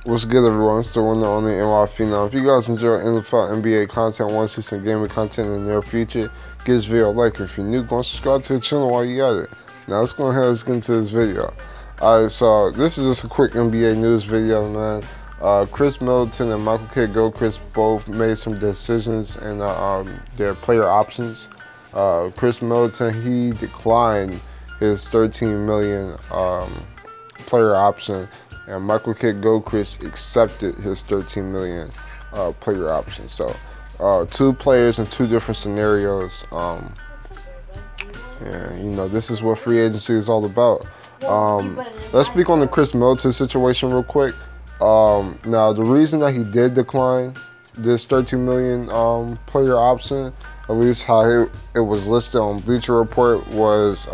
What's good, everyone? It's the one and only NY Phenom. If you guys enjoy NFL, NBA content, want to see some gaming content in the near future, give this video a like. If you're new, go and subscribe to the channel while you at it. Now let's go ahead and get into this video. Alright, so this is just a quick NBA news video, man. Kris Middleton and Michael K. Kris both made some decisions in their player options. Kris Middleton, he declined his $13 million player option, and Michael K. Kris accepted his $13 million player option. So, two players in two different scenarios. And you know, this is what free agency is all about. Let's speak on the Kris Middleton situation real quick. Now, the reason that he did decline this $13 million player option, at least how it was listed on Bleacher Report, was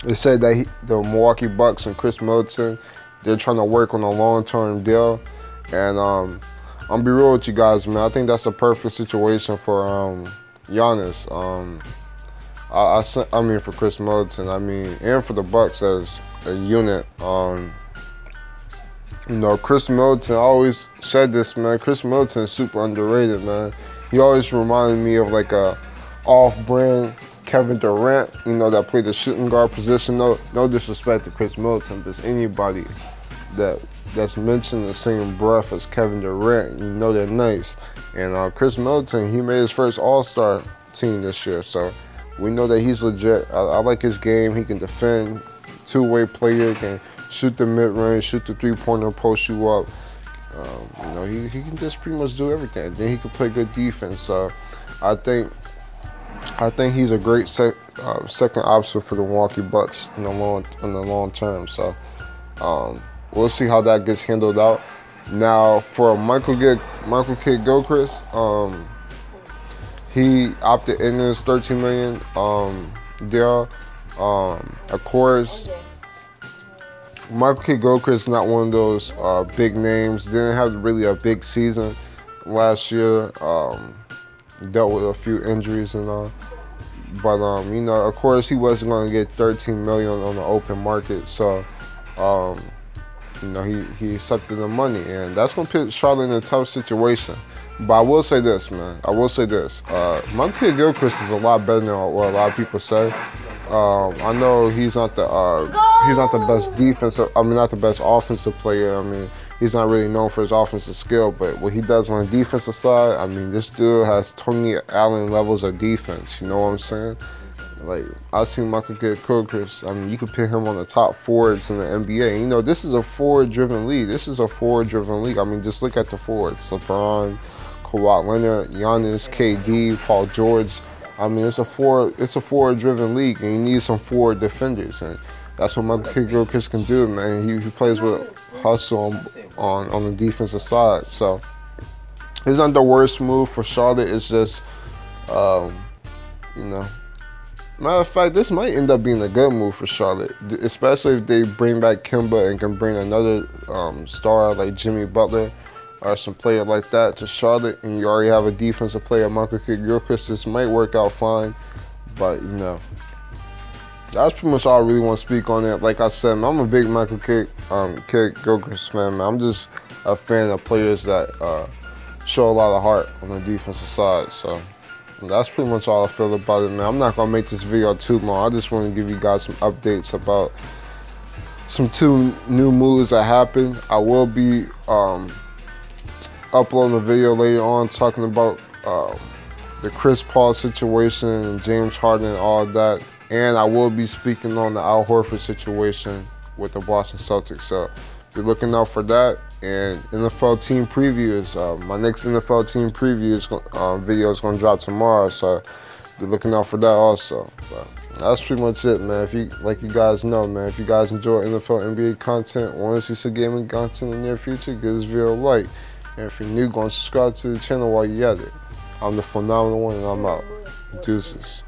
it said that the Milwaukee Bucks and Kris Middleton, they're trying to work on a long-term deal. And I'm gonna be real with you guys, man. I think that's a perfect situation for Giannis. I mean for Kris Middleton. I mean, and for the Bucks as a unit. You know, Kris Middleton, I always said this, man. Kris Middleton is super underrated, man. He always reminded me of like a off-brand Kevin Durant, you know, that played the shooting guard position. No disrespect to Kris Middleton, but anybody that's mentioned in the same breath as Kevin Durant, you know they're nice. And Kris Middleton, he made his first All-Star team this year, so we know that he's legit. I like his game. He can defend, two-way player, can shoot the mid-range, shoot the three-pointer, post you up. You know, he can just pretty much do everything. Then he can play good defense. So I think he's a great second option for the Milwaukee Bucks in the long term. So we'll see how that gets handled out. Now for Michael K. Kris, he opted in his $13 million deal. Of course, Michael K. Kris is not one of those big names. Didn't have really a big season last year. Dealt with a few injuries and all. But you know, of course, he wasn't going to get $13 million on the open market. So you know, he accepted the money, and that's going to put Charlotte in a tough situation. But I will say this, man. Michael K. Kris is a lot better than what a lot of people say. I know he's not the best defensive. I mean, not the best offensive player. I mean, he's not really known for his offensive skill. But what he does on the defensive side, I mean, this dude has Tony Allen levels of defense. You know what I'm saying? Like, I've seen Michael K. Kris. I mean, you could put him on the top forwards in the NBA. You know, this is a forward-driven league. I mean, just look at the forwards: LeBron, Kawhi Leonard, Giannis, KD, Paul George. I mean, it's a forward-driven league, and you need some forward defenders, and that's what Michael K. Kris can do, man. He plays with hustle on the defensive side. So it's not the worst move for Charlotte. It's just, you know. Matter of fact, this might end up being a good move for Charlotte, especially if they bring back Kemba and can bring another star like Jimmy Butler or some player like that to Charlotte, and you already have a defensive player, Michael K. Kris. This might work out fine, but you know, that's pretty much all I really want to speak on it. Like I said, man, I'm a big Michael K. Kris fan, man. I'm just a fan of players that show a lot of heart on the defensive side. So that's pretty much all I feel about it, man. I'm not gonna make this video too long. I just want to give you guys some updates about some two new moves that happened. I will be uploading a video later on talking about the Chris Paul situation and James Harden and all of that. And I will be speaking on the Al Horford situation with the Boston Celtics. So be looking out for that. And NFL team previews. My next NFL team preview video is going to drop tomorrow. So be looking out for that also. But that's pretty much it, man. If you guys know, man, if you guys enjoy NFL NBA content, want to see some gaming content in the near future, give this video a like. And if you're new, go and subscribe to the channel while you're at it. I'm the phenomenal one, and I'm out. Deuces.